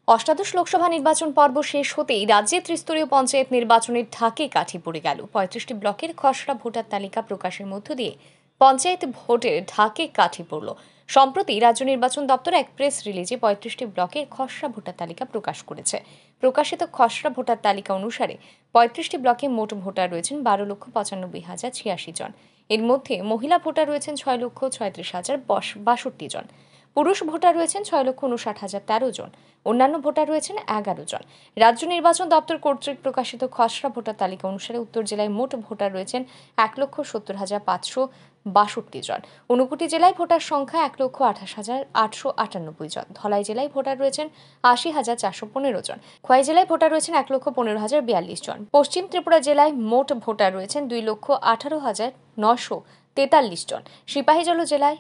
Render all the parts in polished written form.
অষ্টাদশ লোকসভা নির্বাচন পর্ব শেষ হতেই রাজ্যে ত্রিস্তরীয় পঞ্চায়েত নির্বাচনের ঢাকে কাঠি পড়ে গেল। ৩৫টি ব্লকের খসড়া ভোটার তালিকা প্রকাশের মধ্য দিয়ে পঞ্চায়েত ভোটের ঢাকে কাঠি পড়ল। সম্প্রতি রাজ্য নির্বাচন দপ্তর এক প্রেস রিলিজে ৩৫টি ব্লকের খসড়া ভোটার তালিকা প্রকাশ করেছে। প্রকাশিত খসড়া ভোটার তালিকা অনুসারে ৩৫টি ব্লকে মোট ভোটার রয়েছেন ১২,৯৫,০৮৬ জন। এর মধ্যে মহিলা ভোটার রয়েছেন ৬,৩৬,০৬২ জন। পুরুষ ভোটার রয়েছেন ৬,৫৯,০১৩ জন। অন্যান্য ভোটার রয়েছেন ১১ জন। রাজ্য নির্বাচন দপ্তর কর্তৃক প্রকাশিত খসড়া ভোটার তালিকা অনুসারে উত্তর জেলায় মোট ভোটার রয়েছেন ১,৭০,৫৬২ জন। ঊনকোটি জেলায় ভোটার সংখ্যা ১,২৮,৮৯৮ জন। ধলাই জেলায় ভোটার রয়েছেন ৮০,৪১৫ জন। খোয়াই জেলায় ভোটার রয়েছেন ১,১৫,০৪২ জন। পশ্চিম ত্রিপুরা জেলায় মোট ভোটার রয়েছেন ২,১৮,৯৪৩ জন। সিপাহীজলা জেলায়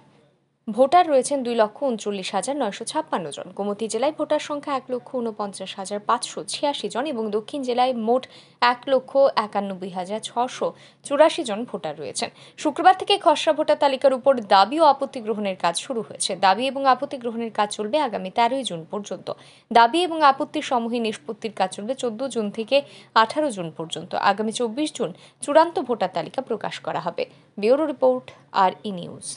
ভোটার রয়েছেন ২,৩৯,৯৫৬ জন। গোমতী জেলায় ভোটার সংখ্যা ১,৪৯,৫৮৬ জন এবং দক্ষিণ জেলায় মোট ১,৯১,৬৮৪ জন ভোটার রয়েছেন। শুক্রবার থেকে খসড়া ভোটার তালিকার উপর দাবি ও আপত্তি গ্রহণের কাজ শুরু হয়েছে। দাবি এবং আপত্তি গ্রহণের কাজ চলবে আগামী ১৩ জুন পর্যন্ত। দাবি এবং আপত্তি সমূহে নিষ্পত্তির কাজ চলবে ১৪ জুন থেকে ১৮ জুন পর্যন্ত। আগামী ২৪ জুন চূড়ান্ত ভোটার তালিকা প্রকাশ করা হবে। Bureau report, RE news.